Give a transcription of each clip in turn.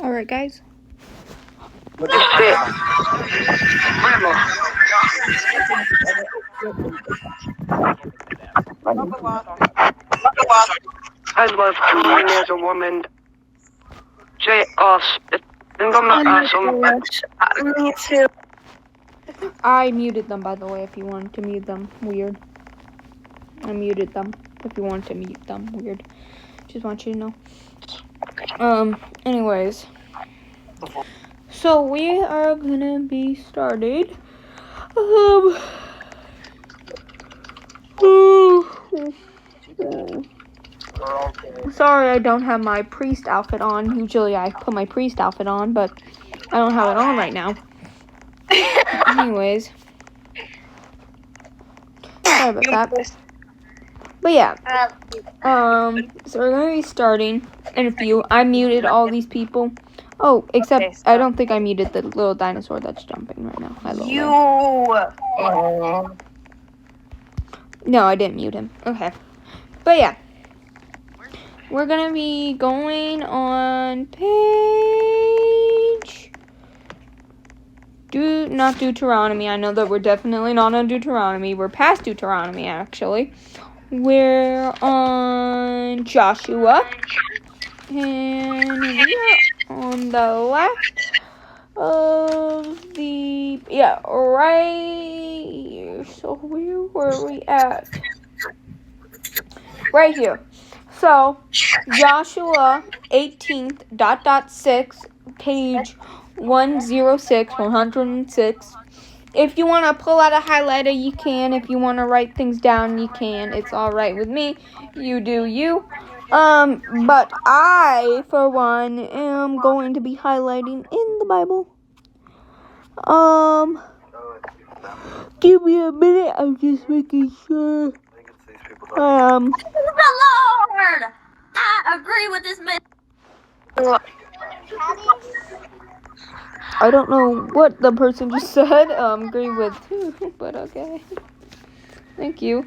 Alright, guys. I'd love to win as a woman. Say us. Think I'm not awesome. Me too. I muted them, by the way, if you wanted to mute them. Weird. I muted them if you wanted to mute them. Weird. Just want you to know. Anyways. So we are gonna be started. Sorry I don't have my priest outfit on. Usually I put my priest outfit on, but I don't have it on right now. Anyways. Sorry about that. But yeah. So we're gonna be starting in a few. I muted all these people. Oh, except I don't think I muted the little dinosaur that's jumping right now. No, I didn't mute him. Okay. But yeah. We're gonna be going on page... not Deuteronomy. I know that we're definitely not on Deuteronomy. We're past Deuteronomy, actually. We're on Joshua. And we are on the left of the... Yeah, right here. So where were we at? Right here. So, Joshua 18th, 6, page 106. If you want to pull out a highlighter, you can. If you want to write things down, you can. It's all right with me. You do you. But I, for one, am going to be highlighting in the Bible. Give me a minute. I'm just making sure. The Lord! I agree with this man. I don't know what the person just said. Agree with who, but okay. Thank you.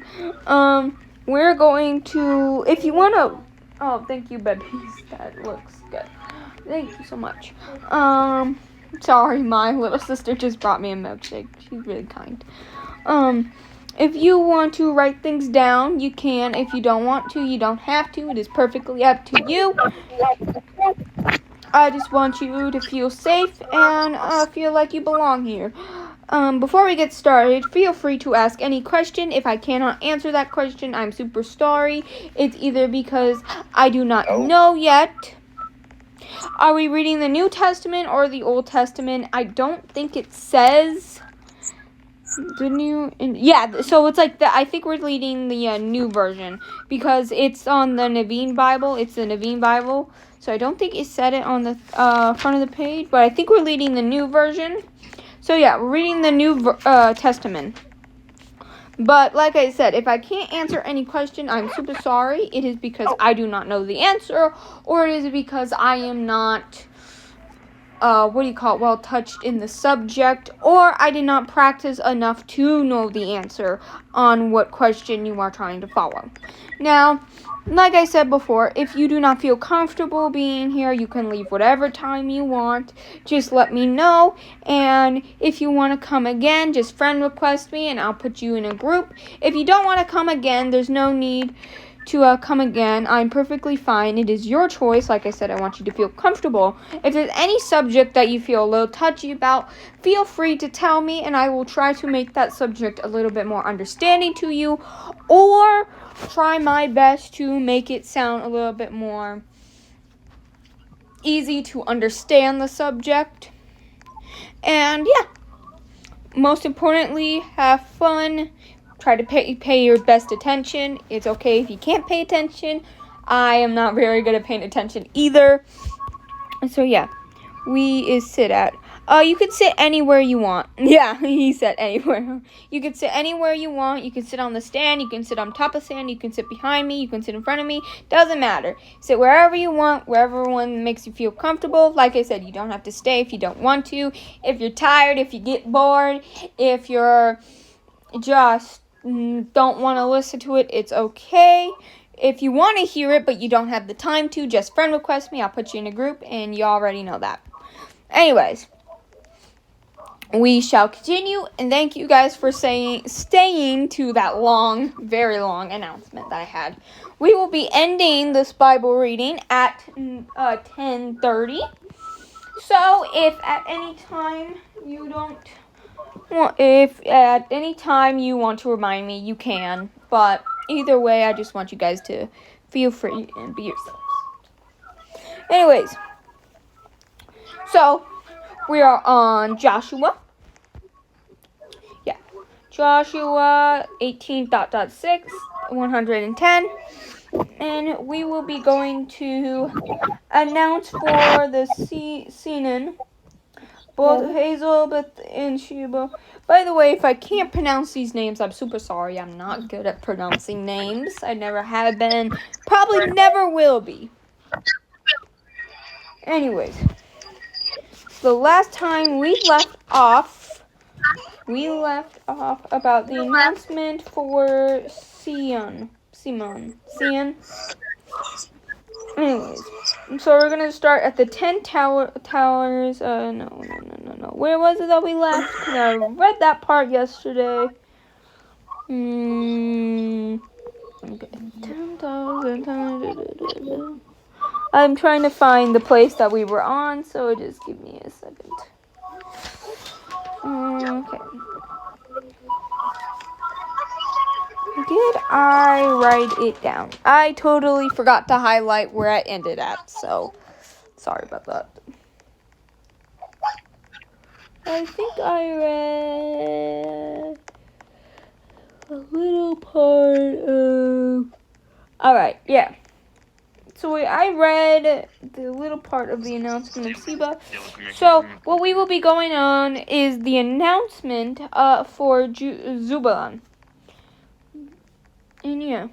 We're going to, if you want to, oh, thank you, babies. That looks good. Thank you so much. Sorry, my little sister just brought me a milkshake. She's really kind. If you want to write things down, you can. If you don't want to, you don't have to. It is perfectly up to you. I just want you to feel safe and feel like you belong here. Before we get started, feel free to ask any question. If I cannot answer that question, I'm super sorry. It's either because I do not know yet. Are we reading the New Testament or the Old Testament? I don't think it says the new. Yeah, so it's like I think we're reading the new version because it's on the Naveen Bible. It's the Naveen Bible. So I don't think it said it on the front of the page, but I think we're reading the new version. So yeah, we're reading the New Testament. But like I said, if I can't answer any question, I'm super sorry. It is because I do not know the answer, or it is because I am not, well touched in the subject, or I did not practice enough to know the answer on what question you are trying to follow. Now, like I said before, if you do not feel comfortable being here, you can leave whatever time you want. Just let me know. And if you want to come again, just friend request me and I'll put you in a group. If you don't want to come again, there's no need to come again. I'm perfectly fine. It is your choice. Like I said, I want you to feel comfortable. If there's any subject that you feel a little touchy about, feel free to tell me and I will try to make that subject a little bit more understanding to you, or try my best to make it sound a little bit more easy to understand the subject. And yeah, most importantly, have fun. Try to pay your best attention. It's okay if you can't pay attention. I am not very good at paying attention either. So yeah, we sit at. You could sit anywhere you want. Yeah, he said anywhere. You could sit anywhere you want. You can sit on the stand. You can sit on top of the stand. You can sit behind me. You can sit in front of me. Doesn't matter. Sit wherever you want, wherever one makes you feel comfortable. Like I said, you don't have to stay if you don't want to. If you're tired, if you get bored, if you're just don't want to listen to it, it's okay. If you want to hear it, but you don't have the time to, just friend request me. I'll put you in a group, and you already know that. Anyways, we shall continue, and thank you guys for staying to that long, very long announcement that I had. We will be ending this Bible reading at 10:30. So if at any time you want to remind me, you can. But either way, I just want you guys to feel free and be yourselves. Anyways, so we are on Joshua. Yeah, Joshua 18.6, 110. And we will be going to announce for the Sinan, both Hazel, Beth, and Sheba. By the way, if I can't pronounce these names, I'm super sorry. I'm not good at pronouncing names. I never have been. Probably never will be. Anyways, the last time we left off about the announcement for Simon. Anyways, so we're gonna start at the 10 towers. No. Where was it that we left? Because I read that part yesterday. Okay. 10,000. I'm trying to find the place that we were on, so just give me a second. Okay. Did I write it down? I totally forgot to highlight where I ended at, so sorry about that. I think I read a little part of... Alright, yeah. So I read the little part of the announcement of Seba. So what we will be going on is the announcement for Zebulun. And yeah.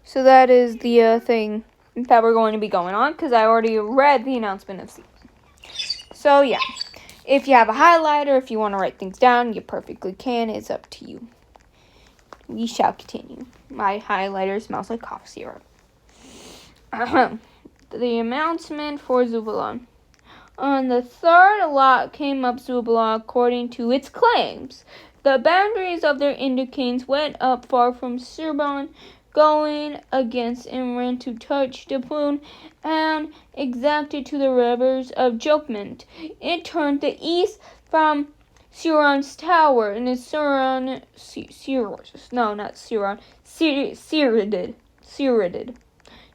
So that is the thing that we're going to be going on, because I already read the announcement of Seba. So yeah. If you have a highlighter, if you want to write things down, you perfectly can. It's up to you. We shall continue. My highlighter smells like cough syrup. The announcement for Zebulun. On the third lot came up Zebulun according to its claims. The boundaries of their indications went up far from Sirban, going against Imran to touch Dipun, and exacted to the rivers of Jokmant. It turned the east from Siron's tower, and is Siridid,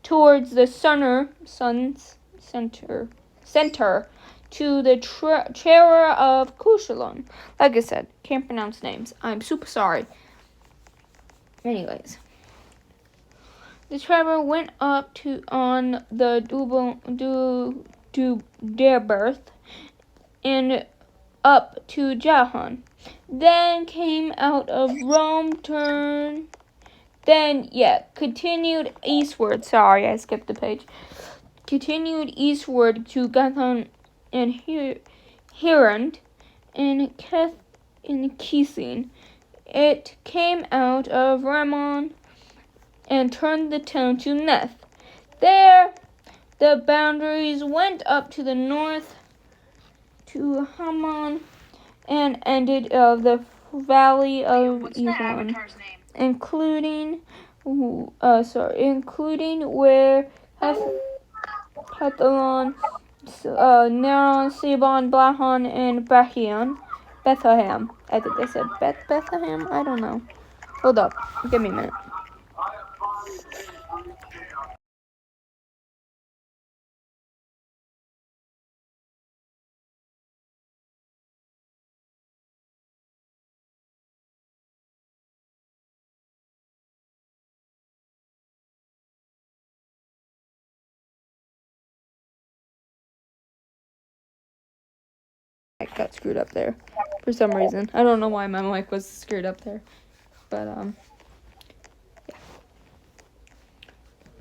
towards the sun's center, to the terror of Kushalon. Like I said, can't pronounce names. I'm super sorry. Anyways, the terror went up on the Deberth and up to Jahan. Then came out of Rome, continued eastward. Sorry, I skipped the page. Continued eastward to Gathon and Hirand and Kisin. It came out of Ramon and turned the town to Neth. There, the boundaries went up to the north to Haman and ended of the valley of Elon, including where Hethalon, Neron, Sebon, Blahan, and Bethlehem. I think I said Bethlehem. I don't know. Hold up. Give me a minute. I got screwed up there for some reason. I don't know why my mic was screwed up there. But, yeah.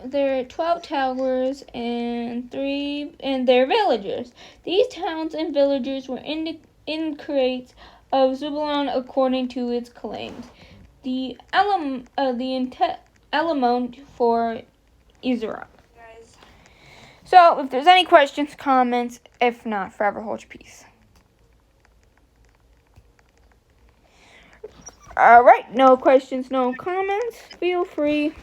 There are 12 towers and their villagers. These towns and villagers were in crates of Zebulun according to its claims. The element for Israel. So, if there's any questions, comments, if not, forever hold your peace. Alright, no questions, no comments. Feel free.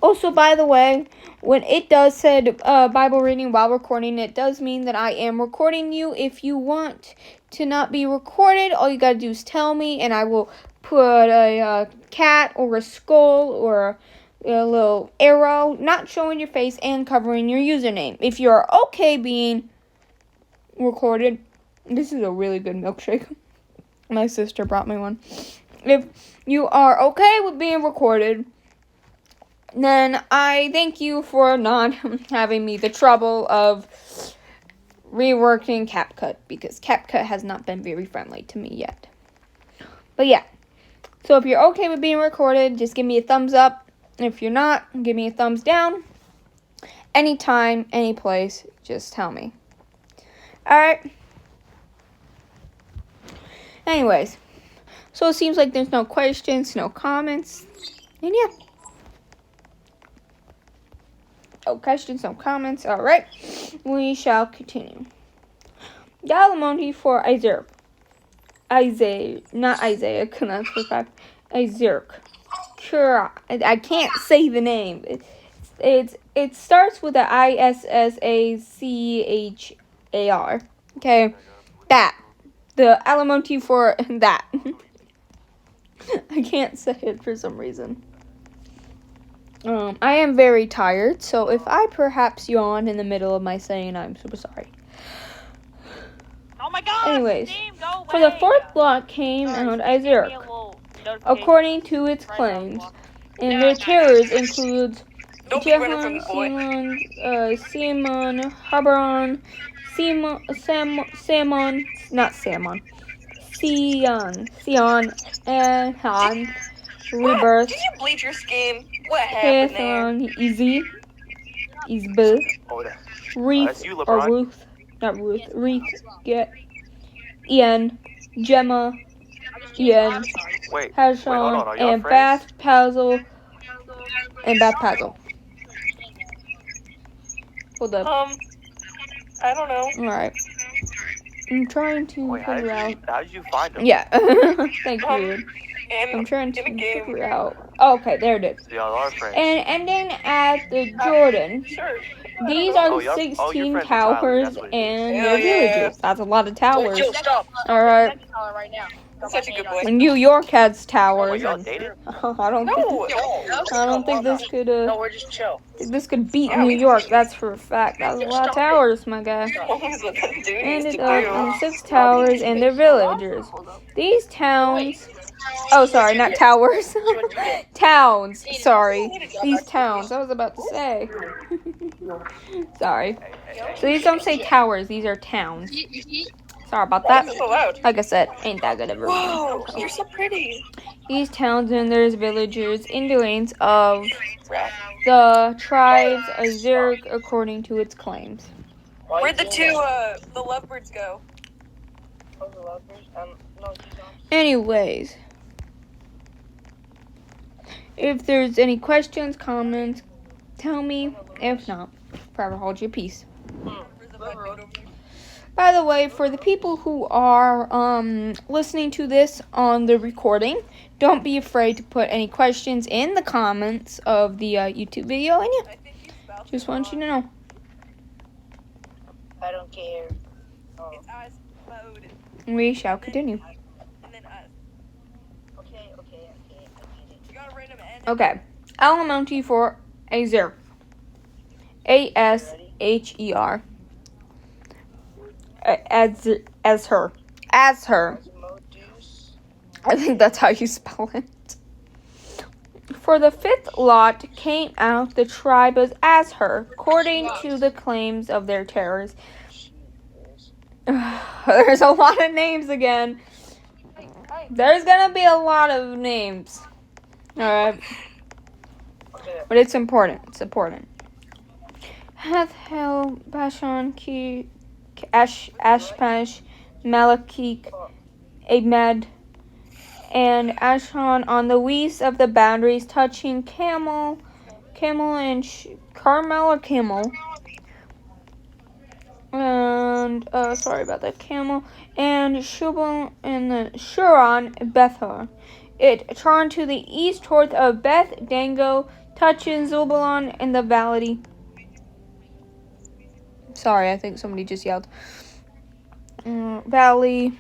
Also, by the way, when it does said Bible reading while recording, it does mean that I am recording you. If you want to not be recorded, all you gotta do is tell me, and I will put a cat or a skull or a little arrow, not showing your face and covering your username. If you're okay being recorded, this is a really good milkshake. My sister brought me one. If you are okay with being recorded, then I thank you for not having me the trouble of reworking CapCut, because CapCut has not been very friendly to me yet. But yeah, so if you're okay with being recorded, just give me a thumbs up. If you're not, give me a thumbs down. Anytime, any place, just tell me. Alright. Anyways, so it seems like there's no questions, no comments, and yeah. No questions, no comments. Alright, we shall continue. The alimony for Isaac. Not Isaiah, not for fact. Isaac. I can't say the name. It starts with the Issachar. Okay, that. The alimony for that. I can't say it for some reason. I am very tired, so if I perhaps yawn in the middle of my saying, I'm super sorry. Oh my god! Anyways, Steam, go away. for the fourth block came out Isaac, according to its claims, and their terrors includes Jehan, Simon, Habaron, Sion, and Han, Rebirth, Did you bleach your skin? What happened there? Hethan, Izbel, Reith, or Ruth, not Ruth, Reith, Ian, Gemma, Ian, Hashon, and Bath Pazzle, Hold up. I don't know. Alright. I'm trying to figure out. How did you find them? Yeah. Thank you. I'm trying to figure out. Oh, okay, there it is. And ending at the Jordan. Sure. These are the 16 towers and their villages. That's a lot of towers. Jill, stop. Alright. Such a good boy. New York has towers. y'all And dated? I don't No. think this could No, we're just chill. this could beat New York. That's for a fact. That's a lot of towers, my guy. And it up 6 towers and their villagers. These towns. Oh, sorry, not towers. Towns. Sorry. These towns. I was about to say. Sorry. So these don't say towers. These are towns. Sorry about that. That's so loud. Like I said, ain't that good of a Whoa, you're so pretty. These towns and their villagers in the lanes of the tribes of Zerg according to its claims. Where'd the two, the lovebirds go? Anyways, if there's any questions, comments, tell me. If not, forever hold your peace. By the way, for the people who are listening to this on the recording, don't be afraid to put any questions in the comments of the YouTube video. And yeah, just want you to know. I don't care. It's us mode. We shall continue. And then us. Okay. I get it. You got a random end. Okay. Elementary for Azer. Asher. As her. I think that's how you spell it. For the 5th lot came out the tribe of Asher, according to the claims of their terrors. There's a lot of names again. There's gonna be a lot of names. Alright. But it's important. It's important. Hathel, Bashan, Ashpash, Malakik, Ahmed, and Ashon on the west of the boundaries, touching Carmel and Camel. And sorry about that, Camel and Shubal and the Shuron Bethar. It turned to the east toward of Beth Dango, touching Zebulun in the valley. Sorry, I think somebody just yelled. Valley.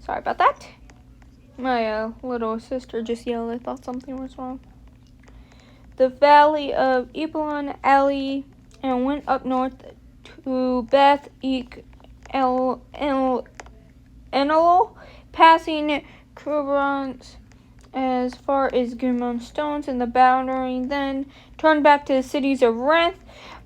Sorry about that. My little sister just yelled. I thought something was wrong. The valley of Iblan Ali, and went up north to Beth Enel, passing Kubrans as far as Gimon Stones in the boundary, then turned back to the cities of Reth,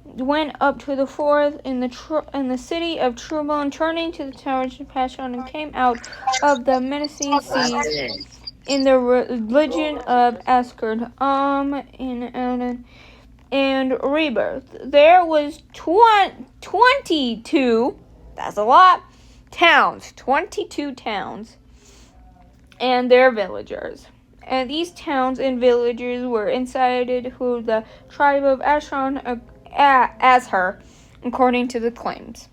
went up to the fourth in the city of Trubon, turning to the towers of Pashon, and came out of the menacing seas in the religion of Asgard, and rebirth. There was 22, that's a lot, towns, 22 towns, and their villagers. And these towns and villagers were incited who the tribe of Ashon as her, according to the claims.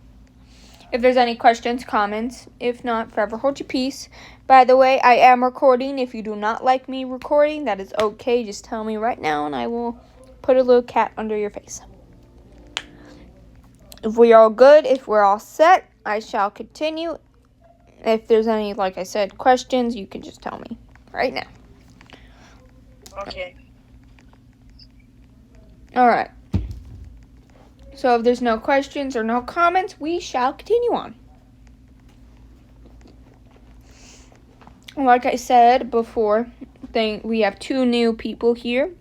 If there's any questions, comments, if not, forever hold your peace. By the way, I am recording. If you do not like me recording, that is okay. Just tell me right now and I will put a little cat under your face. If we are all good, if we're all set, I shall continue. If there's any, like I said, questions, you can just tell me right now. Okay. Alright. So if there's no questions or no comments, we shall continue on. Like I said before, we have 2 new people here.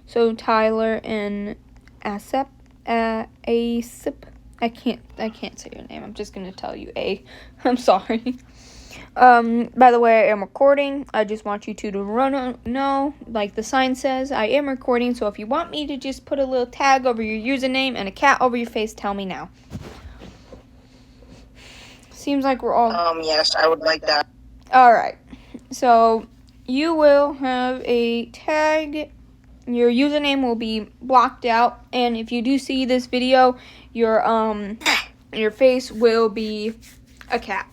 So Tyler and Asep. I can't say your name. I'm just gonna tell you A. I'm sorry. By the way, I am recording. I just want you to know, like the sign says, I am recording. So if you want me to just put a little tag over your username and a cat over your face, tell me now. Seems like we're all... Yes, I would like that. Alright. So you will have a tag. Your username will be blocked out, and if you do see this video, your face will be a cat.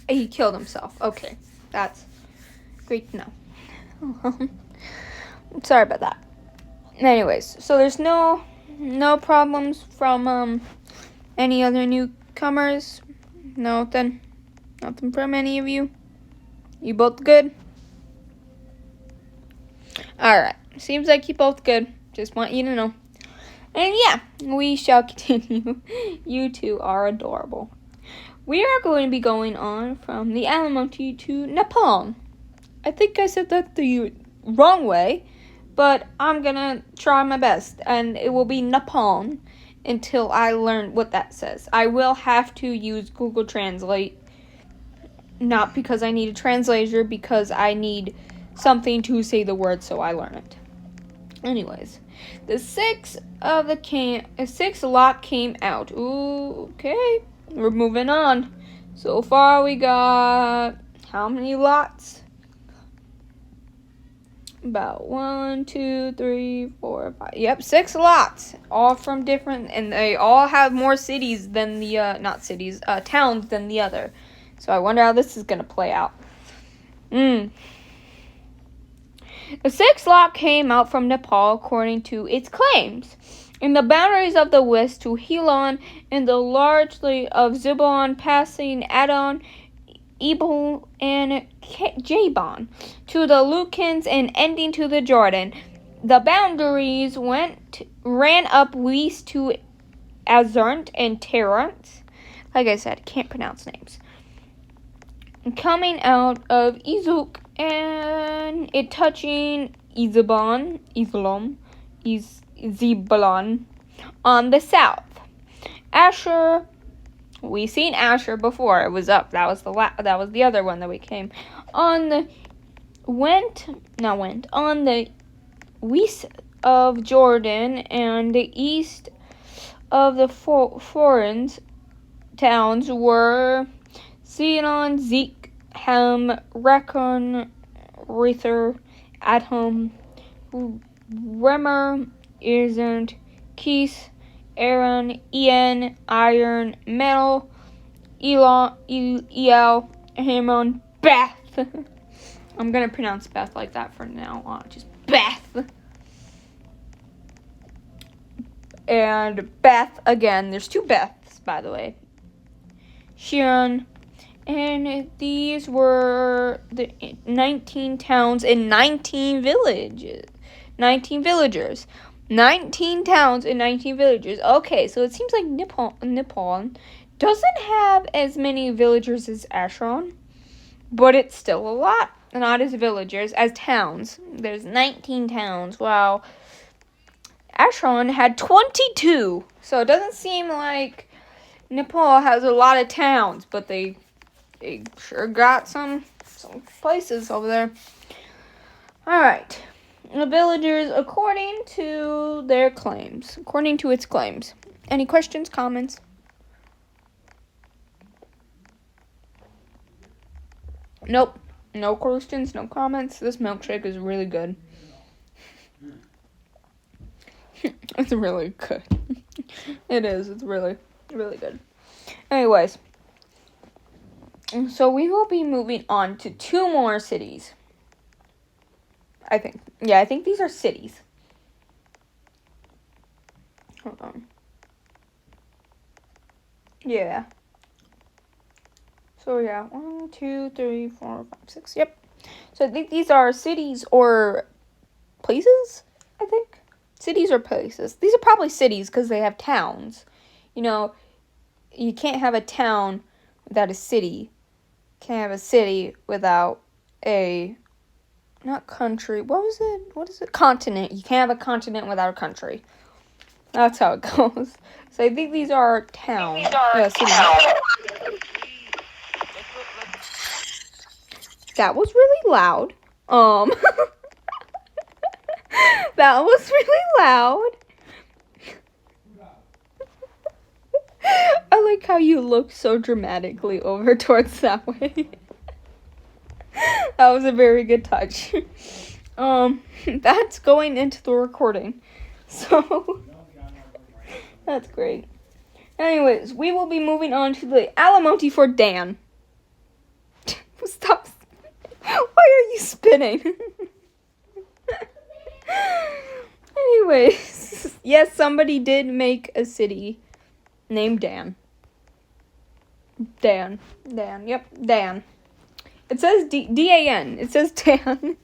He killed himself. Okay, that's great to know. Sorry about that. Anyways, so there's no problems from any other newcomers. Nothing from any of you. You both good? Alright, seems like you both good. Just want you to know. And yeah, we shall continue. You two are adorable. We are going to be going on from the Alamoty to Nepal. I think I said that the wrong way, but I'm gonna try my best. And it will be Nepal until I learn what that says. I will have to use Google Translate. Not because I need a translator, because I need something to say the word so I learn it. Anyways, the 6th lot came out. Ooh, okay, we're moving on. So far we got how many lots? About 1, 2, 3, 4, 5. Yep, 6 lots, all from different, and they all have more cities than the towns than the other. So I wonder how this is gonna play out. The 6th lot came out from Nepal according to its claims. In the boundaries of the west to Helon, and the largely of Zebulun, passing Adon, Ebal, and Jabon, to the Lucans and ending to the Jordan. The boundaries ran up west to Azurnt and Terrant. Like I said, can't pronounce names. Coming out of Izuk, and it touching Zebulun on the south. Asher, we seen Asher before. It was up. That was the other one that we came on the on the west of Jordan and the east of the Forans towns were Ceylon, Zeke, Helm, Recon, Rether, Adham, Bremer, Irzant, Keith, Aaron, Ian, Iron, Metal, El, Hammond, Beth. I'm gonna pronounce Beth like that from now on. Just Beth. And Beth again. There's 2 Beths, by the way. Shion. And these were the 19 towns and 19 villages. 19 villagers. 19 towns and 19 villagers. Okay, so it seems like Nippon doesn't have as many villagers as Ashron, but it's still a lot. Not as villagers, as towns. There's 19 towns. Wow. Ashron had 22. So it doesn't seem like Nepal has a lot of towns, but they sure got some places over there. Alright. The villagers according to their claims. According to its claims. Any questions, comments? Nope. No questions, no comments. This milkshake is really good. It's really good. It is. It's really, really good. Anyways. So we will be moving on to 2 more cities. I think. Yeah, I think these are cities. Hold on. Yeah. So yeah, 1, 2, 3, 4, 5, 6. Yep. So I think these are cities or places, I think. Cities or places. These are probably cities because they have towns. You know, you can't have a town without a city. Can't have a city without a, not country. What was it? What is it? Continent. You can't have a continent without a country. That's how it goes. So I think these are towns. Cities. That was really loud. That was really loud. I like how you look so dramatically over towards that way. That was a very good touch. That's going into the recording. So, that's great. Anyways, we will be moving on to the Alamonte for Dan. Stop. Why are you spinning? Anyways, yes, somebody did make a city named Dan. Dan, yep, Dan. It says D-A-N. It says Dan.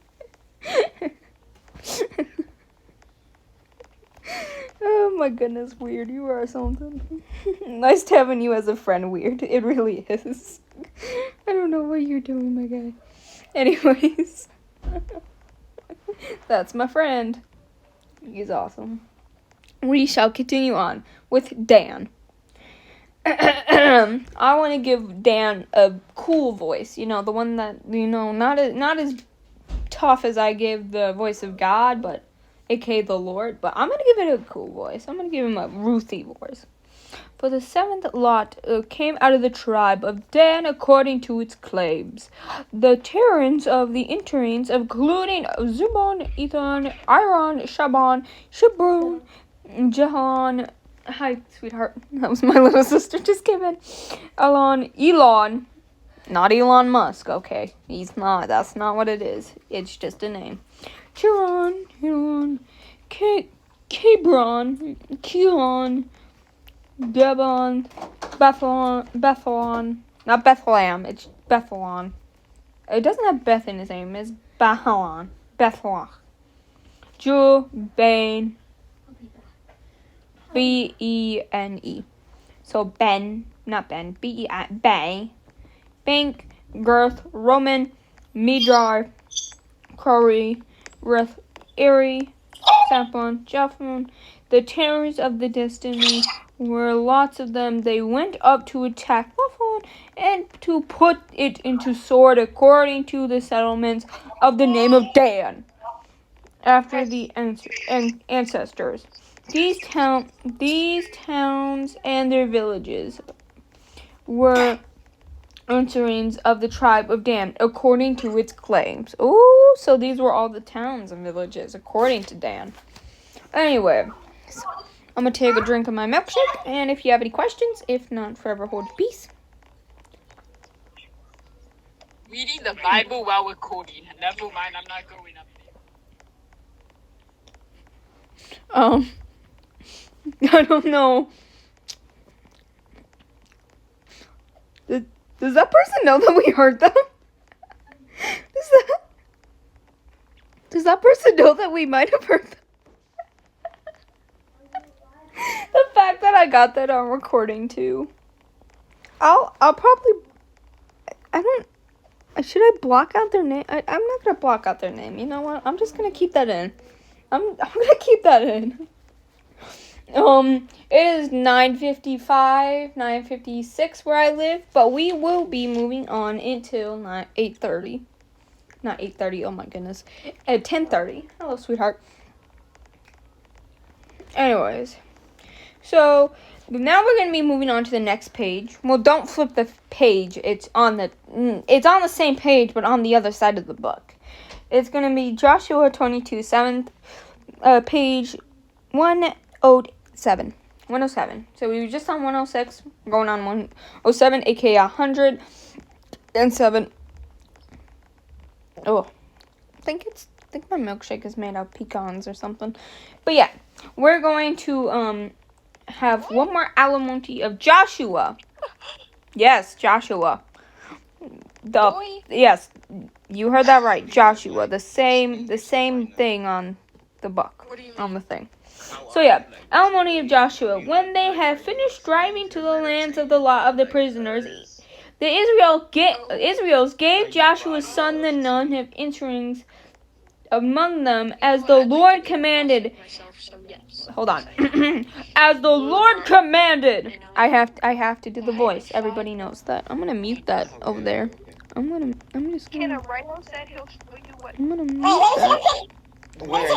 Oh my goodness, Weird, you are something. Nice having you as a friend, Weird. It really is. I don't know what you're doing, my guy. Anyways. That's my friend. He's awesome. We shall continue on with Dan. I want to give Dan a cool voice. You know, the one that, you know, not as tough as I give the voice of God, but aka the Lord. But I'm going to give it a cool voice. I'm going to give him a Ruthie voice. For the 7th lot came out of the tribe of Dan according to its claims. The Terrans of the Interines, including Zubon, Ethan, Iron, Shaban, Shibrun, Jahan. Hi, sweetheart. That was my little sister just came in. Elon. Not Elon Musk, okay. He's not. That's not what it is. It's just a name. Chiron, Cabron, Keelan, Debon, Bethlon, not Bethlehem, it's Bethlon. It doesn't have Beth in his name, it's Bethlon. Ju, Bane, B-E-N-E. So Ben, not Ben, B-E-N, Bay, Bank, Girth, Roman, Midrar, Curry, Rith, Erie, Sampon, Jeffron. The terrors of the destiny were lots of them. They went up to attack Buffon and to put it into sword according to the settlements of the name of Dan. After the ancestors. These towns and their villages were enterings of the tribe of Dan, according to its claims. Ooh, so these were all the towns and villages, according to Dan. Anyway, so I'm going to take a drink of my milkshake, and if you have any questions, if not, forever hold your peace. Reading the Bible while recording. Never mind, I'm not going up there. I don't know. Does that person know that we heard them? Does that person know that we might have heard them? The fact that I got that on recording too. I'll probably. Should I block out their name? I'm not gonna block out their name. You know what? I'm just gonna keep that in. I'm gonna keep that in. It is 9:55, 9:56 where I live, but we will be moving on until 8:30. Not 8:30. Oh my goodness. At 10:30. Hello, sweetheart. Anyways, so now we're gonna be moving on to the next page. Well, don't flip the page. It's on the same page, but on the other side of the book. It's gonna be Joshua 22, 7th, page 107. 107. So we were just on 106, going on 107, aka 107. Oh, I think my milkshake is made of pecans or something. But yeah, we're going to have one more Alamonte of Joshua. Yes, Joshua. Yes, you heard that right, Joshua. The same thing on the book, on the thing. So yeah, Alamonte of Joshua. When they had finished driving to the lands of the lot of the prisoners, the Israels gave Joshua's son the Nun of enterings among them as the Lord commanded. Hold on. As the Lord commanded. I have to do the voice. Everybody knows that. I'm gonna mute that over there. I'm just gonna. Rhino said he'll show you what. I'm gonna mute that. What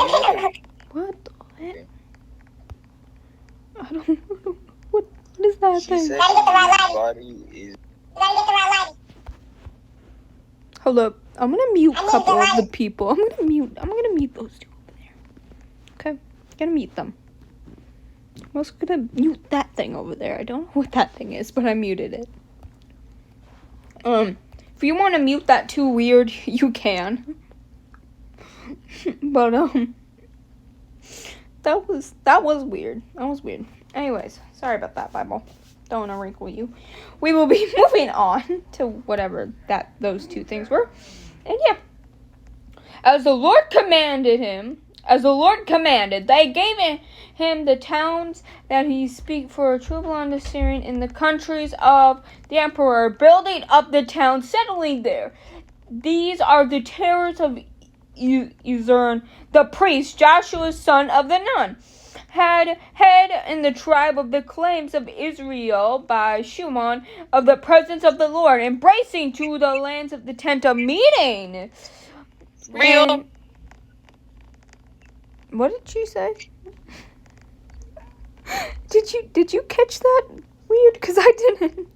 the heck? I don't know. What is that thing? Hold up. I'm gonna mute a couple of the people. I'm gonna mute those two over there. Okay? Gonna mute them. I'm also gonna mute that thing over there. I don't know what that thing is, but I muted it. If you want to mute that too weird, you can. But that was weird. That was weird. Anyways, sorry about that, Bible. Don't want to wrinkle you. We will be moving on to whatever those two things were. And yeah. As the Lord commanded, they gave him the towns that he speak for a trouble on the Syrian in the countries of the emperor, building up the towns, settling there. These are the terrors of Uzern, the priest, Joshua's son of the Nun, had head in the tribe of the claims of Israel by Shimon of the presence of the Lord, embracing to the lands of the tent of meeting. Real. What did she say? Did you catch that? Weird, because I didn't.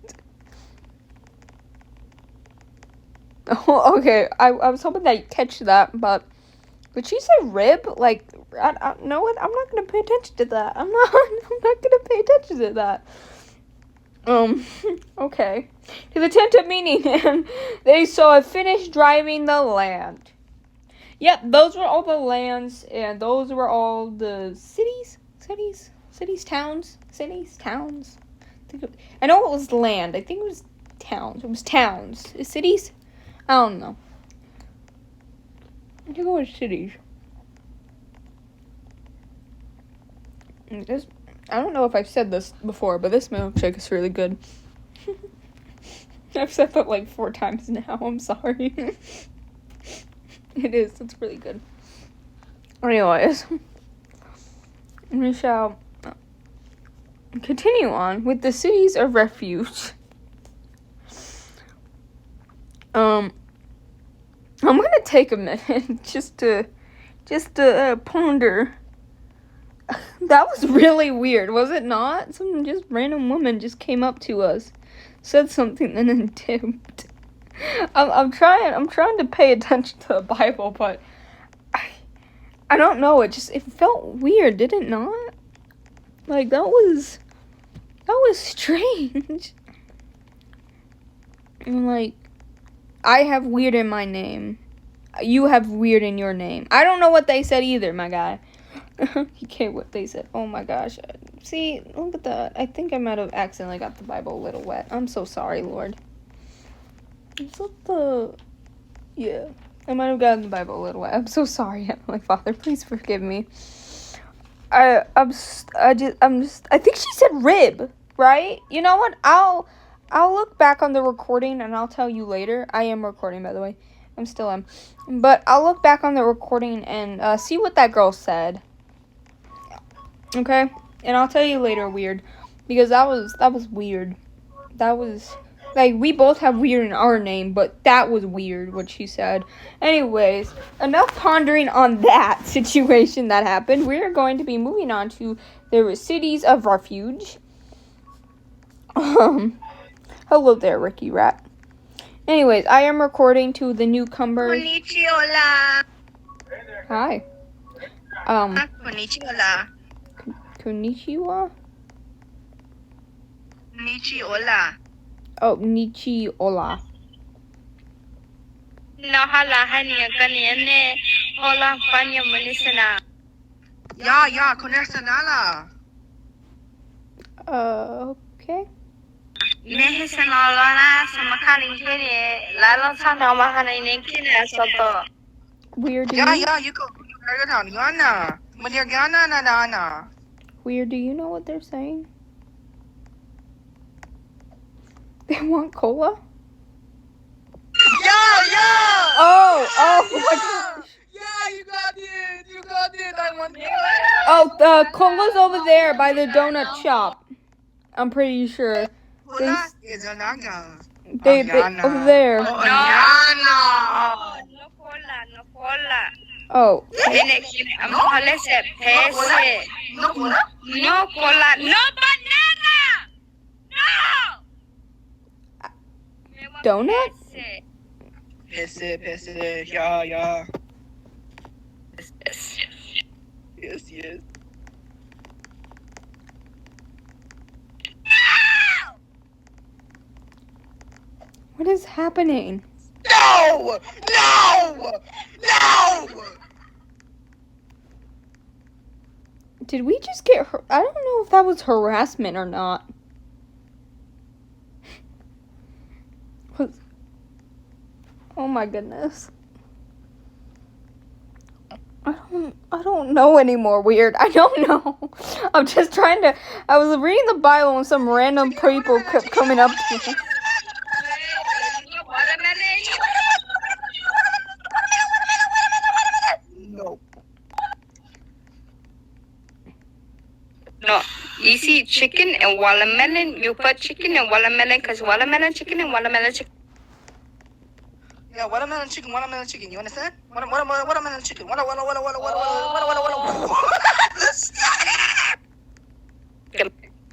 Oh, okay. I was hoping that you'd catch that, but did she say rib? Like, I know what? I'm not gonna pay attention to that. I'm not gonna pay attention to that. Okay. To the tent of meeting, and they saw it finished driving the land. Yep, those were all the lands, and those were all the cities, towns. I know it was land. I think it was towns. It was towns. Cities? I don't know. I think it was cities. I don't know if I've said this before, but this milkshake is really good. I've said that like 4 times now. I'm sorry. It is. It's really good. Anyways, we shall continue on with the cities of refuge. I'm gonna take a minute just to ponder. That was really weird, was it not? Some just random woman just came up to us. said something and then dipped. I'm trying to pay attention to the Bible, but I don't know. It felt weird, did it not? Like that was strange. And like, I have weird in my name. You have weird in your name. I don't know what they said either, my guy. You can't what they said. Oh my gosh. See, look at that. I think I might have accidentally got the Bible a little wet. I'm so sorry, Lord. Yeah. I might have gotten the Bible a little wet. I'm so sorry, Heavenly Father. Please forgive me. I think she said rib, right? You know what? I'll look back on the recording and I'll tell you later. I am recording, by the way. I'm still am. But I'll look back on the recording and see what that girl said. Okay? And I'll tell you later, weird. Because that was weird. That was, like, we both have weird in our name, but that was weird, what she said. Anyways, enough pondering on that situation that happened. We're going to be moving on to the cities of refuge. Hello there, Ricky Rat. Anyways, I am recording to the newcomers. Konnichiwa. Hi. Konnichiwa. Konnichiwa? Konnichiwa. Oh, Nichiola. Nahala hania kaniene. Hola panya manisana. Ya, konersanala. Okay. Nehisanalana samakaling kene. Lalo sana mahana inenkine soto. Weird. Ya, you go. Yana. Manirgana na. Weird, do you know what they're saying? They want cola? Yeah! Oh my gosh. Yeah, you got it. I want it. Oh, the cola's over there by the donut shop. I'm pretty sure. Hola is a naga. They over there. No cola. Oh. No cola. No banana. No. Donut? Pisse. Ja. Yes. What is happening? No! Did we just get her? I don't know if that was harassment or not. Oh my goodness. I don't know anymore, weird. I don't know. I'm just trying to. I was reading the Bible and some random people kept coming up to me. No, you see chicken and watermelon. You put chicken and watermelon because watermelon chicken and watermelon chicken. Yeah, watermelon chicken. You understand? Watermelon chicken.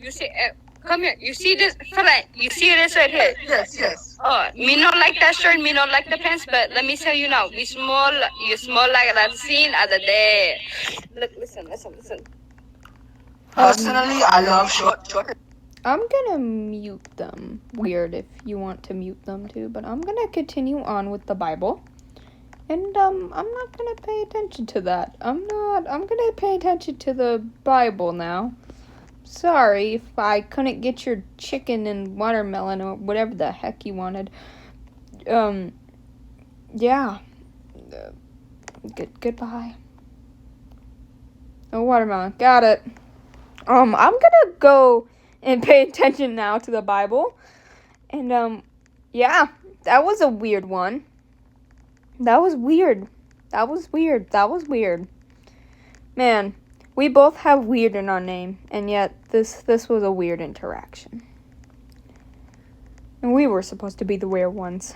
You see, come here. You see this? You see this right here? Yes. Oh, me not like that shirt. Me not like the pants. But let me tell you now. You smell like I've seen other day. Look, listen. Personally, I love short. I'm gonna mute them. Weird if you want to mute them too, but I'm gonna continue on with the Bible. And I'm not gonna pay attention to that. I'm gonna pay attention to the Bible now. Sorry if I couldn't get your chicken and watermelon or whatever the heck you wanted. Yeah. Goodbye. Oh, watermelon. Got it. I'm gonna go and pay attention now to the Bible. And, yeah, that was a weird one. That was weird. Man, we both have weird in our name, and yet this was a weird interaction. And we were supposed to be the weird ones.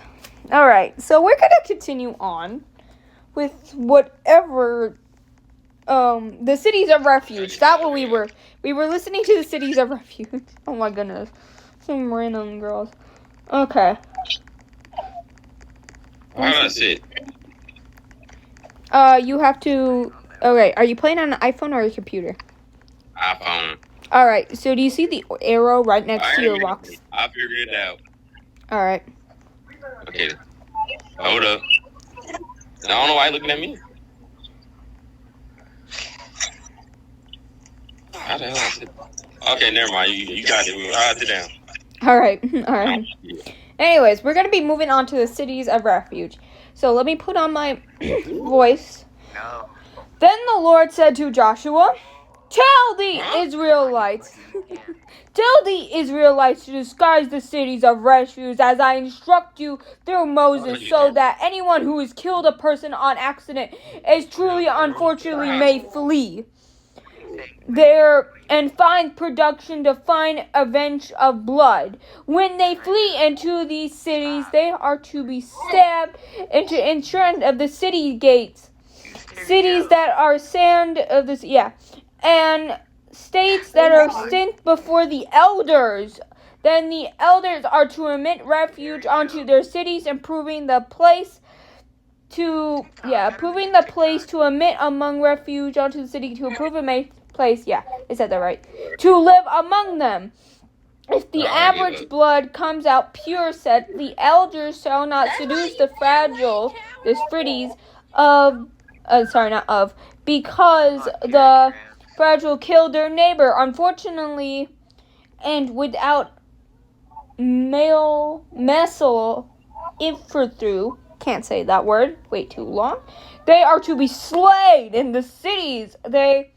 Alright, so we're gonna continue on with whatever the cities of refuge. That what we were listening to the cities of refuge. Oh my goodness. Some random girls. Okay. How do I sit? You have to. Okay, are you playing on an iPhone or a computer? iPhone. All right. So do you see the arrow right next to your rocks? I'll figure it out. All right. Okay. Hold up. I don't know why you're looking at me. How the hell I sit? Okay, never mind. You got it. I'll sit down. All right. All right. Anyways, we're gonna be moving on to the cities of refuge. So let me put on my voice. No. Then the Lord said to Joshua, "Tell the Israelites, tell the Israelites to disguise the cities of refuge as I instruct you through Moses, so that anyone who has killed a person on accident is truly unfortunately may flee there and find production to find avenge of blood. When they flee into these cities, they are to be stabbed into entrance of the city gates. Cities that are sand of this, and states that are sent before the elders. Then the elders are to emit refuge onto their cities, improving the place to emit among refuge onto the city to improve a place. Yeah, I said that right. To live among them. If the average blood comes out pure, said the elders shall not seduce the because the fragile killed their neighbor, unfortunately, and without messel through. Can't say that word, way too long. They are to be slain in the cities they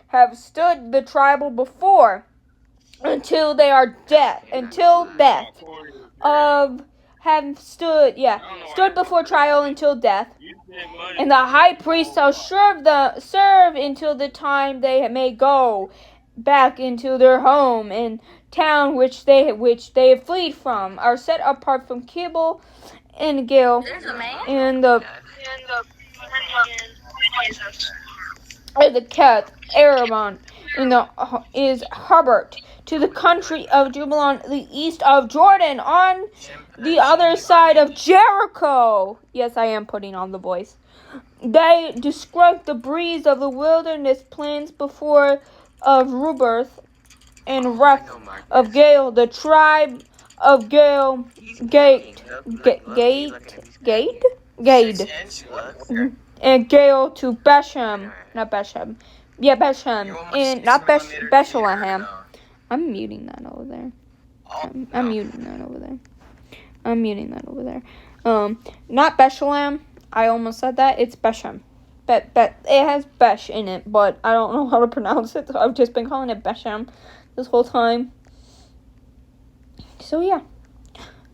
have stood the tribal before until they are dead, until death of have stood before trial until death. And the high priest shall serve until the time they may go back into their home and town which they have fled from, are set apart from Kibble and Gil and the Keth, Arabon, and is Harbert, to the country of Jubilon, the east of Jordan, on the other side of Jericho. Yes, I am putting on the voice. They describe the breeze of the wilderness plains before of Ruberth and Reth of Gale, the tribe of Gale, Gade, and Gale to Beshem, not Beshem. Yeah, Beshem, and not Bethlehem. I'm muting that over there. I'm muting that over there. Not Bethlehem. I almost said that. It's Beshem. It has Besh in it, but I don't know how to pronounce it, so I've just been calling it Beshem this whole time. So yeah.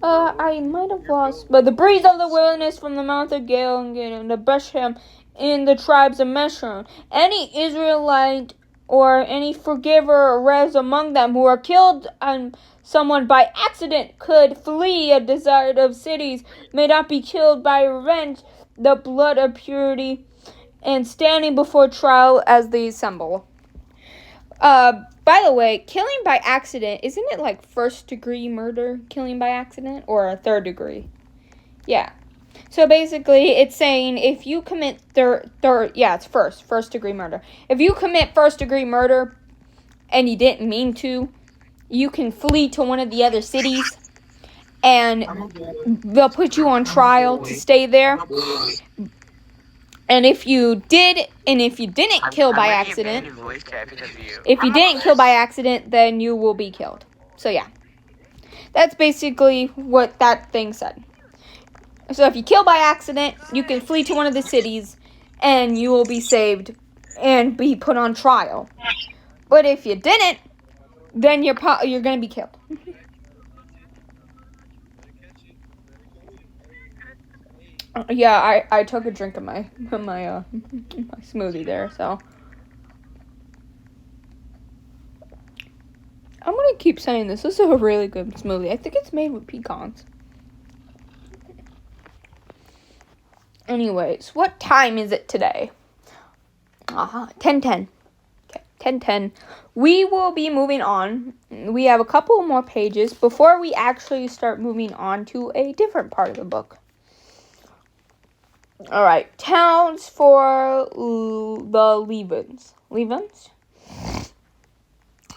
I might have lost, but the breeze of the wilderness from the mouth of Gale and the Beshem in the tribes of Meshron. Any Israelite or any forgiver or res among them who are killed on someone by accident could flee a desired of cities, may not be killed by revenge, the blood of purity, and standing before trial as they assemble. By the way, killing by accident, isn't it like first degree murder, killing by accident, or a third degree? Yeah. So basically, it's saying if you commit it's first degree murder. If you commit first degree murder and you didn't mean to, you can flee to one of the other cities and they'll put you on trial to stay there. And if you didn't kill by accident, then you will be killed. So yeah, that's basically what that thing said. So if you kill by accident, you can flee to one of the cities, and you will be saved and be put on trial. But if you didn't, then you're gonna be killed. Yeah, I took a drink of my smoothie there, so I'm gonna keep saying this. This is a really good smoothie. I think it's made with pecans. Anyways, what time is it today? 10:10. Okay, 10:10. We will be moving on. We have a couple more pages before we actually start moving on to a different part of the book. Alright, towns for the Levans. Levans?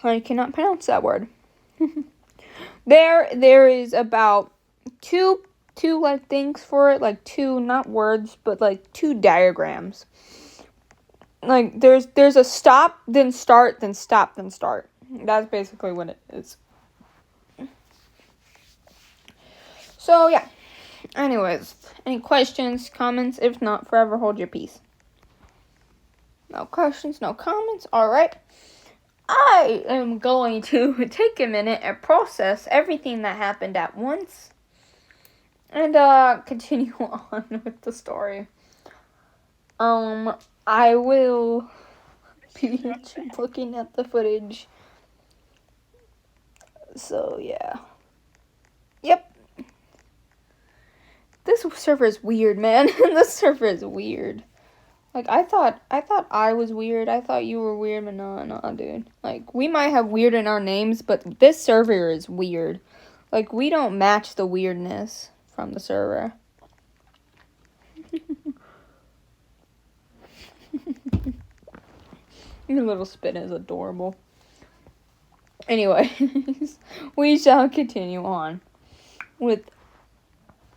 I cannot pronounce that word. There is about two like things for it, like two, not words, but like two diagrams. Like there's a stop, then start, then stop, then start. That's basically what it is. So yeah. Anyways, any questions, comments? If not, forever hold your peace. No questions, no comments. Alright. I am going to take a minute and process everything that happened at once. And continue on with the story. I will be looking at the footage. So yeah. Yep. This server is weird, man. This server is weird. Like I thought I was weird. I thought you were weird, but no, dude. Like we might have weird in our names, but this server is weird. Like we don't match the weirdness from the server. Your little spin is adorable. Anyways, we shall continue on with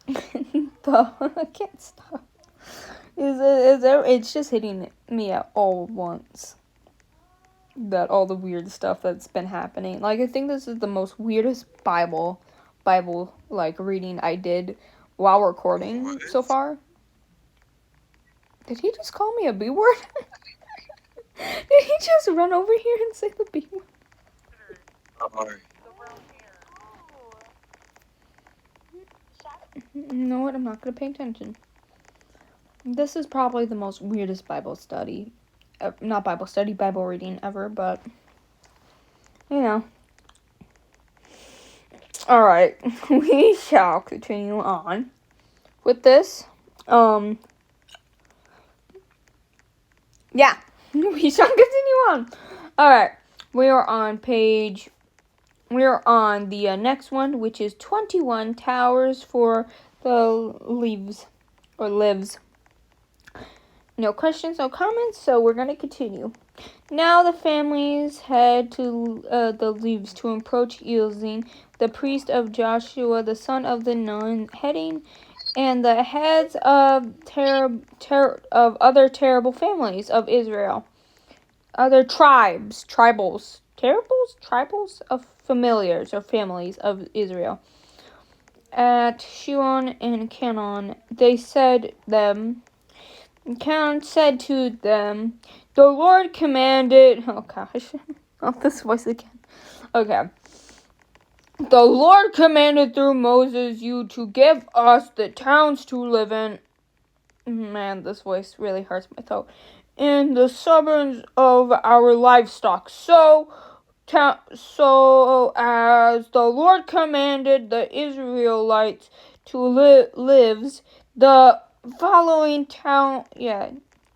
I can't stop. It's just hitting me at all once. That all the weird stuff that's been happening. Like I think this is the most weirdest Bible like reading I did while recording so far. Did he just call me a B word? Did he just run over here and say the B word? You know what? I'm not gonna pay attention. This is probably the most weirdest Bible reading ever, but you know. Alright, we shall continue on with this. Yeah, we shall continue on. Alright, we are on the next one, which is 21 towers for the lives. No questions, no comments, so we're going to continue. Now the families head to the leaves to approach Elzine, the priest of Joshua, the son of the Nun, heading, and the heads of other terrible families of Israel. Other tribals of familiars or families of Israel. At Shuon and Canaan, Canaan said to them, the Lord commanded, oh gosh, oh, this voice again. Okay. The Lord commanded through Moses you to give us the towns to live in. Man, this voice really hurts my throat. In the suburbs of our livestock. So as the Lord commanded the Israelites to lives, the following towns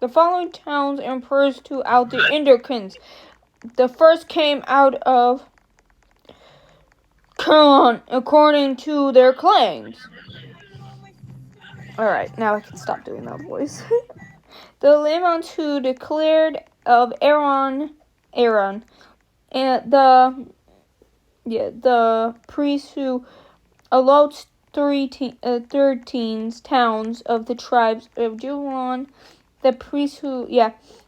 and first to out the Inderkins. The first came out of Canaan according to their claims. Alright, now I can stop doing that voice. The Levites who declared of Aaron, and the priests who allowed 13 towns of the tribes of Julon, the priests who,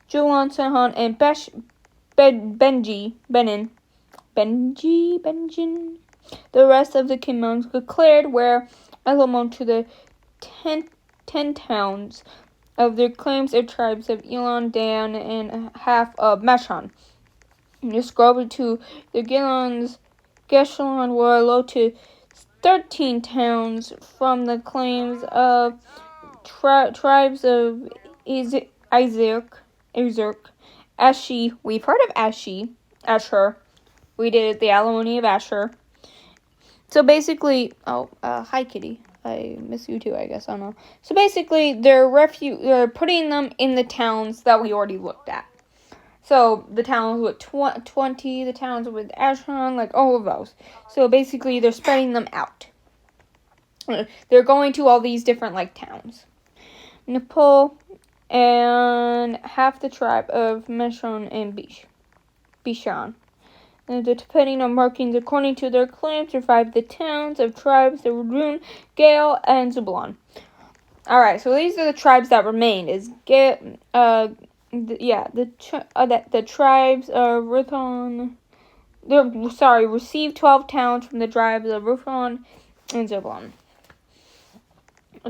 Julon, Sihon, and Benjin. The rest of the kingdoms declared were Elamon to the 10 towns of their claims of tribes of Elon, Dan, and half of Mashon. Described to the Geshalon were allowed to 13 towns from the claims of tribes of Isaac, Ashi. We've heard of Asher. We did the alimony of Asher. So basically, hi Kitty. I miss you too, I guess. I don't know. So basically, they're putting them in the towns that we already looked at. So the towns with 20, the towns with Ashron, like all of those. So basically they're spreading them out. They're going to all these different like towns. Nepal and half the tribe of Meshon and Bishan. And depending on markings according to their clans, survived the towns of tribes of Rune, Gale, and Zebulon. Alright, so these are the tribes that remained. The tribes of Ruthon. Received 12 towns from the tribes of Ruthon and Zebulon.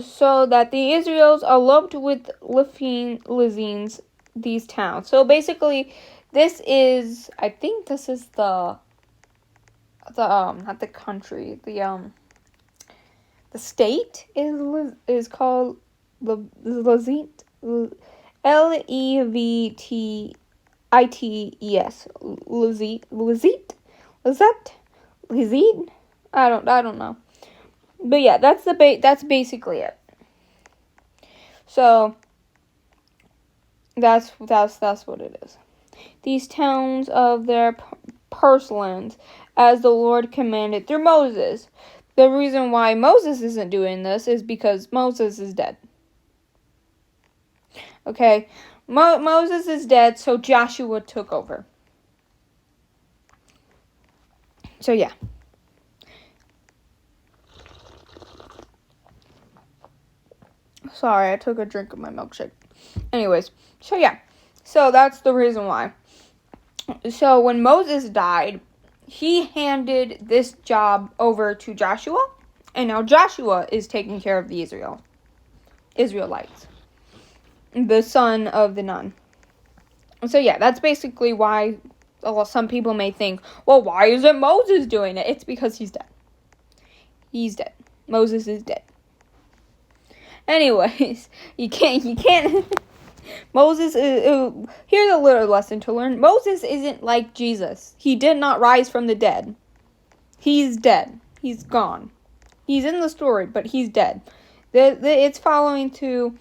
So that the Israels eloped with Lizines these towns. So basically, this is, I think this is the not the country, the state is called Levite, Levtites, Lizite, I don't know, but yeah, that's basically it. So that's what it is. These towns of their parcelands, as the Lord commanded through Moses. The reason why Moses isn't doing this is because Moses is dead. Okay, Moses is dead, so Joshua took over. So yeah. Sorry, I took a drink of my milkshake. Anyways, so yeah. So that's the reason why. So when Moses died, he handed this job over to Joshua, and now Joshua is taking care of the Israelites, the son of the Nun. So yeah, that's basically why some people may think, well, why isn't Moses doing it? It's because he's dead. He's dead. Moses is dead. Anyways, you can't. Moses is, here's a little lesson to learn. Moses isn't like Jesus. He did not rise from the dead. He's dead. He's gone. He's in the story, but he's dead. It's following to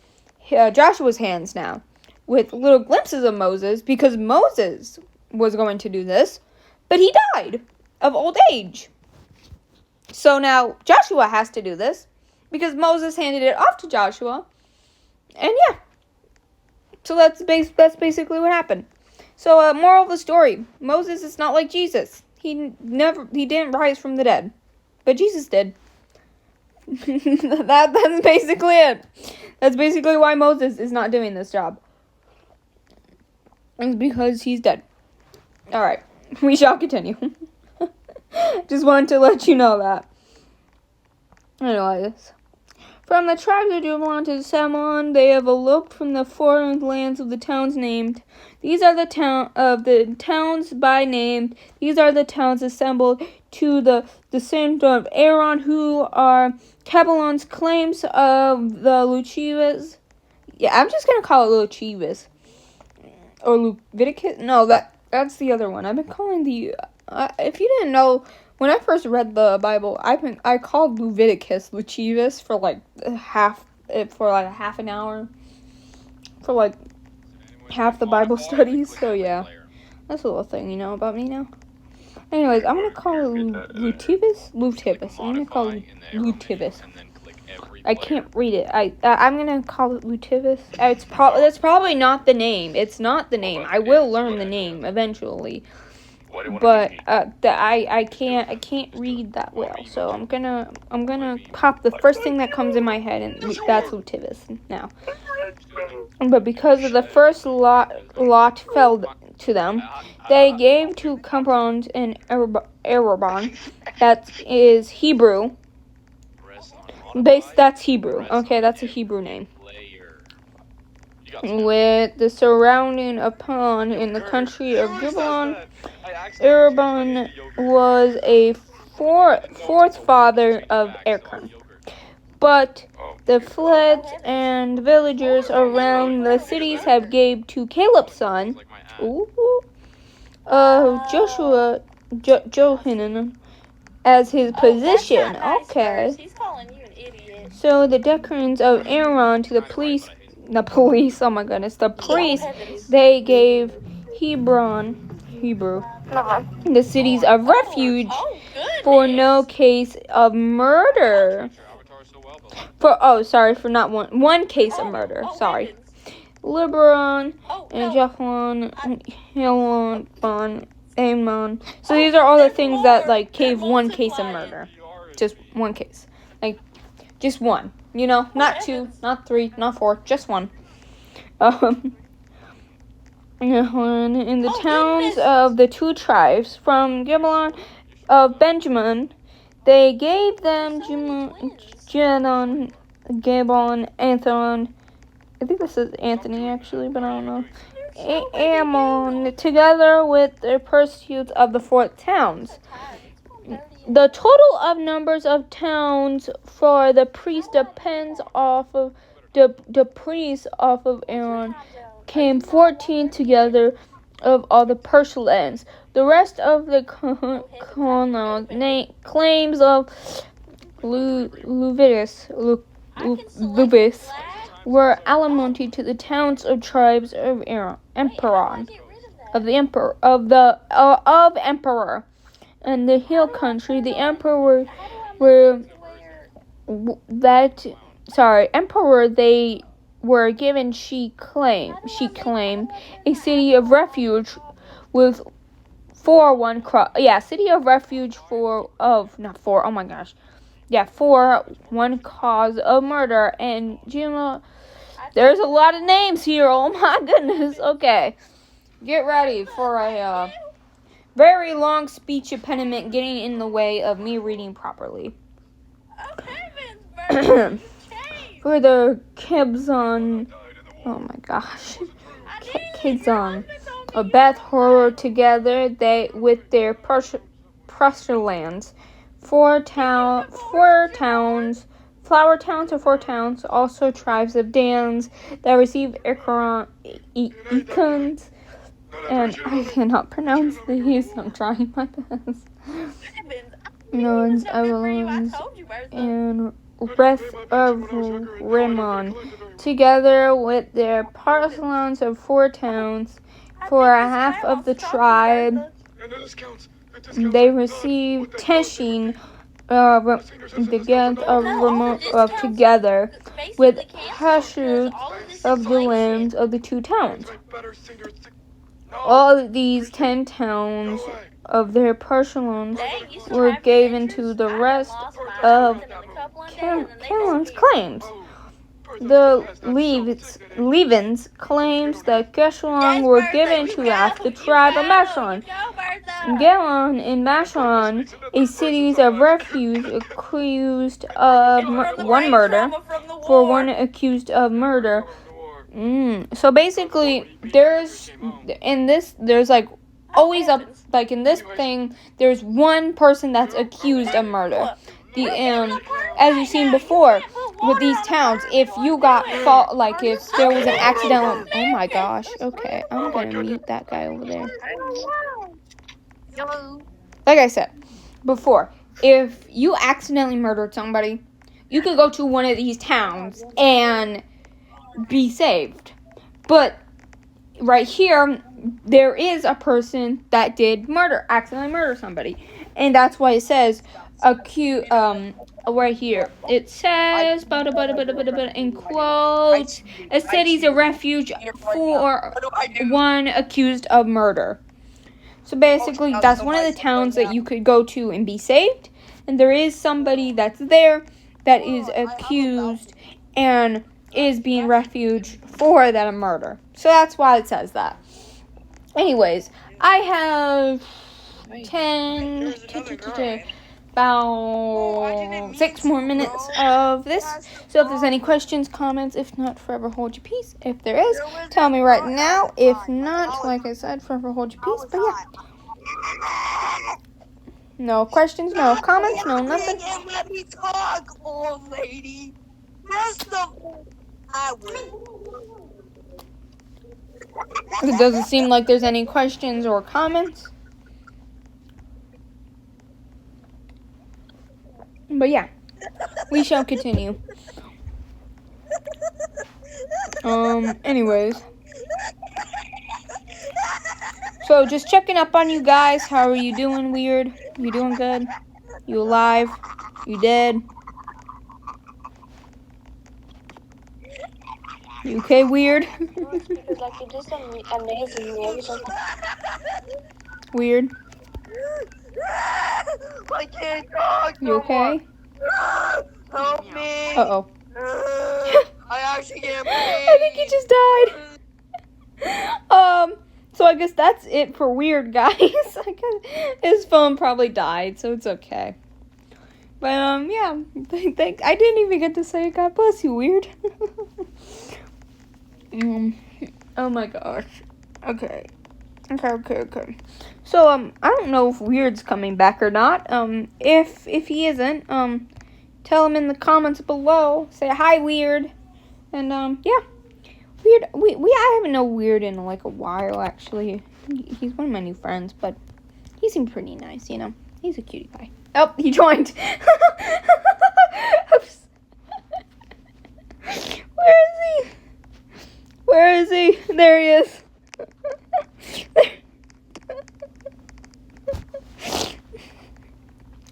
Joshua's hands now, with little glimpses of Moses, because Moses was going to do this, but he died of old age. So now Joshua has to do this, because Moses handed it off to Joshua, and yeah. So that's basically what happened. So, moral of the story: Moses is not like Jesus. He didn't rise from the dead, but Jesus did. That's basically it. That's basically why Moses is not doing this job. It's because he's dead. All right, we shall continue. Just wanted to let you know that. Anyways. From the tribes of Zebulun to Salmon, they have eloped from the foreign lands of the towns named. These are the towns by name. These are the towns assembled to the descent of Aaron, who are Kabbalon's claims of the Luchivas. Yeah, I'm just gonna call it Luchivas or Leviticus. No, that's the other one. I've been calling the. If you didn't know. When I first read the Bible, I called Leviticus Luchivas for like half an hour, for like half the Bible studies. So yeah, that's a little thing you know about me now. Anyways, I'm gonna call it Lutivus. I'm gonna call it Lutivus. I can't read it. I'm gonna call it Lutivus. That's probably not the name. It's not the name. I will learn the name eventually. But I can't read that well, so I'm gonna pop the first thing that comes in my head, and that's Lutivus now. But because of the first lot fell to them, they gave to Kabbalon and Arabon, that is Hebrew. That's Hebrew. Okay, that's a Hebrew name. With the surrounding upon in the country of Zebulun, Arabon was a fourth father of Erchon. But the floods and villagers around the cities have gave to Caleb's son, Joshua, Johanan, as his position. Okay. So the decrees of Aaron to the priest, oh my goodness, the priest, they gave Hebrew, the cities of refuge for no case of murder. For not one case of murder. Sorry. Libanon and Jehon, Helon, Amon. So these are all the things that like gave one case of murder. Just one case. Like just one. You know, not two, not three, not four, just one. In the towns of the two tribes from Gibeon of Benjamin, they gave them Jedon, Gabon, Anthon. I think this is Anthony actually, but I don't know. Ammon, together with the pursuits of the 4 towns. The total of numbers of towns for the priest depends off of the priest off of Aaron came 14 together of all the Persian lands. The rest of the claims of Luvius were alimony to the towns of tribes of Emperor, and the hill country. The emperor they were given. She claimed a city of refuge with for one cause of murder. And there's a lot of names here. Oh my goodness. Okay, get ready for a very long speech impediment getting in the way of me reading properly. For the Kibzon, oh my gosh, Kibzon, a Beth Horror together they with their Prussia lands, 4 towns, flower towns or 4 towns, also tribes of Dans that received Icons, and I cannot pronounce these. I'm trying my best. Noans, Evelons, and Reth of Rimmon, together with their parcels of 4 towns, for a half of the tribe. They received Teshin, the Gant of together with pursuits of the lands of the 2 towns. All these 10 towns of their parcels were given to the rest of Kellen's claims. The Levins claims that Geshalon were given to half the tribe of Mashon. Gelon and Mashon, a cities of refuge accused of one murder, for one accused of murder. So basically, there's like always like in this thing, there's one person that's accused of murder. As you've seen before with these towns, if you got if there was an accidental, oh my gosh, okay, I'm gonna mute that guy over there. Like I said before, if you accidentally murdered somebody, you could go to one of these towns and be saved. But right here, there is a person that did accidentally murder somebody, and that's why it says right here. It says in quotes, a city's a refuge for one accused of murder. So basically, that's one of the towns that you could go to and be saved, and there is somebody that's there that is accused and is being refuge for that murder. So that's why it says that. Anyways, I have about 6 more minutes of this. So if there's any questions, comments, if not, forever hold your peace. If there is, tell me right now. If not, like I said, forever hold your peace. But yeah. No questions, no comments, no nothing. Let me talk, old lady. It doesn't seem like there's any questions or comments. But yeah, we shall continue. Anyways. So just checking up on you guys. How are you doing, Weird? You doing good? You alive? You dead? You okay, Weird? Because like you did some amazing music. Weird. I can't talk You no okay? more. Help me. Uh-oh. I actually can't breathe. I think he just died. So I guess that's it for Weird, guys. I guess his phone probably died, so it's okay. But yeah, I didn't even get to say God bless you, Weird. Oh my gosh. Okay. So I don't know if Weird's coming back or not. If he isn't, tell him in the comments below. Say hi, Weird. And yeah. Weird, I haven't known Weird in like a while, actually. He's one of my new friends, but he seemed pretty nice, you know. He's a cutie pie. Oh, he joined. Where is he? There he is.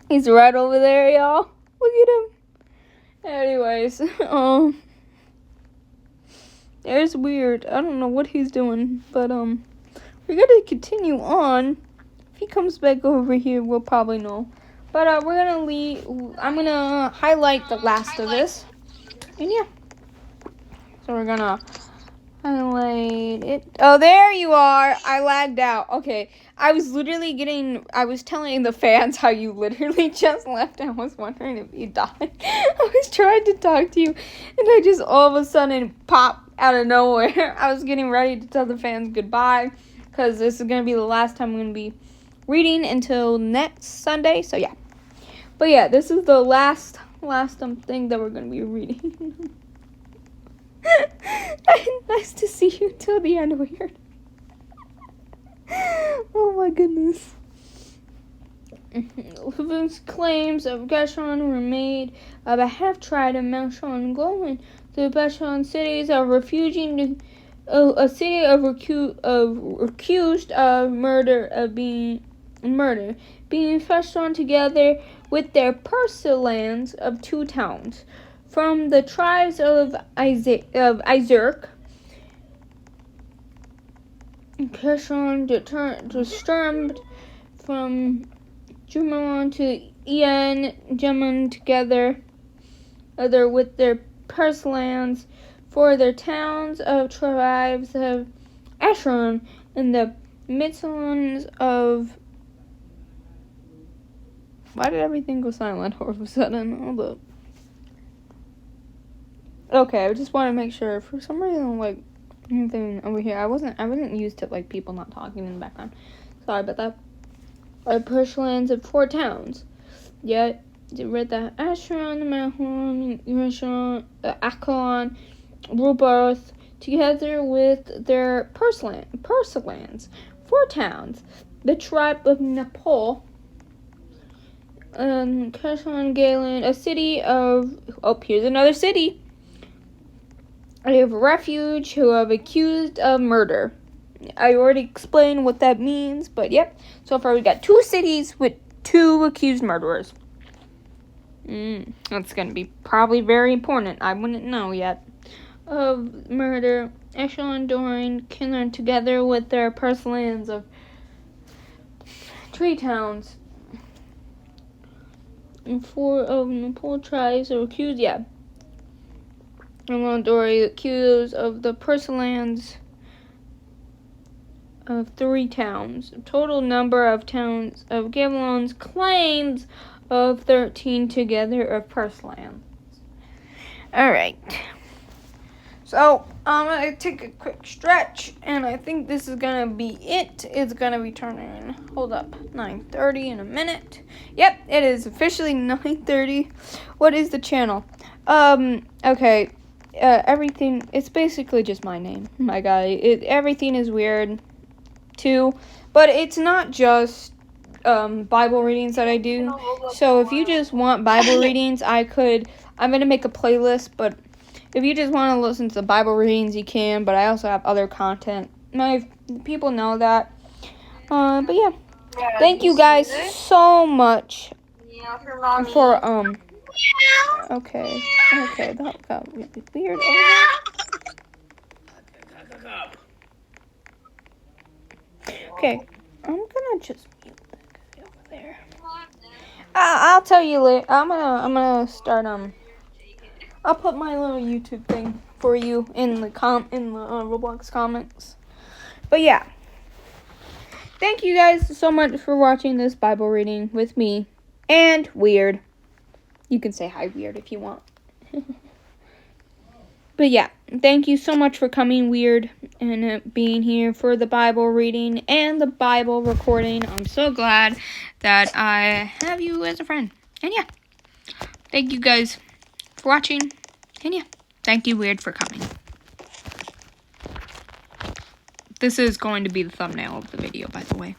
He's right over there, y'all. Look at him. Anyways, there's Weird. I don't know what he's doing, but we're gonna continue on. If he comes back over here, we'll probably know. But we're gonna leave. I'm gonna highlight the last of this, and yeah. So we're gonna highlight it. Oh, there you are. I lagged out. Okay, I was telling the fans how you literally just left. I was wondering if you died. I was trying to talk to you, and I just all of a sudden popped out of nowhere. I was getting ready to tell the fans goodbye, because this is gonna be the last time I'm gonna be reading until next Sunday. So yeah. But yeah, this is the last thing that we're gonna be reading. Nice to see you till the end, Weird. Oh my goodness. Claims of Gashon were made of a half-tribe of Malshon going to Bashon cities of refuging to a city of accused of being fetched on together with their parcellands of 2 towns. From the tribes of Izerk, Keshon disturbed from Jumalon to Ian Jemun together with their parcellands for their towns of tribes of Ashron and the Mitzvahs of... Why did everything go silent all of a sudden? Hold up. Okay, I just want to make sure. For some reason, like, anything over here, I wasn't used to, like, people not talking in the background. Sorry about that. Parcellands of 4 towns. Yet, they read that Ashron, Mahon, Rishon, Akalon, Rubarth, together with their parcellands, 4 towns. The tribe of Nepal, Keshon Galen, a city of... Oh, here's another city. Of refuge who have accused of murder. I already explained what that means, but yep. So far we got 2 cities with 2 accused murderers. That's going to be probably very important. I wouldn't know yet. Of murder, Eshel and Doran can learn together with their parcellands of 3 towns. And 4 of Nepal tribes are accused, yeah. Dory accused of the parcellands of 3 towns. Total number of towns of Gamelon's claims of 13 together of parcellands. Alright. So, I'm going to take a quick stretch, and I think this is going to be it. It's going to be turning, hold up, 9:30 in a minute. Yep, it is officially 9:30. What is the channel? Okay. Everything, it's basically just my name, my guy. Everything is weird, too. But it's not just Bible readings that I do. So if you just want Bible readings, I'm going to make a playlist, but if you just want to listen to the Bible readings, you can, but I also have other content. My people know that. But yeah, thank you guys so much for Okay, that got really weird. Okay, I'm gonna just mute that guy over there. I'll tell you later. I'm gonna start I'll put my little YouTube thing for you in the Roblox comments. But yeah, thank you guys so much for watching this Bible reading with me and Weird. You can say hi, Weird, if you want. But yeah, thank you so much for coming, Weird, and being here for the Bible reading and the Bible recording. I'm so glad that I have you as a friend. And yeah, thank you guys for watching. And yeah, thank you, Weird, for coming. This is going to be the thumbnail of the video, by the way.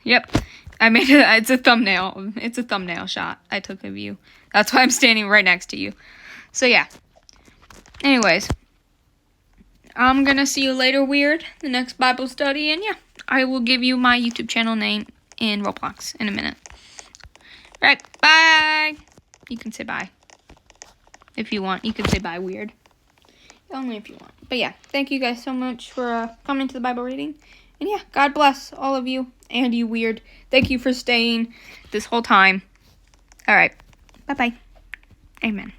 Yep. I made it. It's a thumbnail. It's a thumbnail shot I took of you. That's why I'm standing right next to you. So yeah. Anyways, I'm gonna see you later, Weird. The next Bible study, and yeah, I will give you my YouTube channel name in Roblox in a minute. Right. Bye. You can say bye if you want. You can say bye, Weird. Only if you want. But yeah, thank you guys so much for coming to the Bible reading. And yeah, God bless all of you. And you, Weird. Thank you for staying this whole time. All right. Bye-bye. Amen.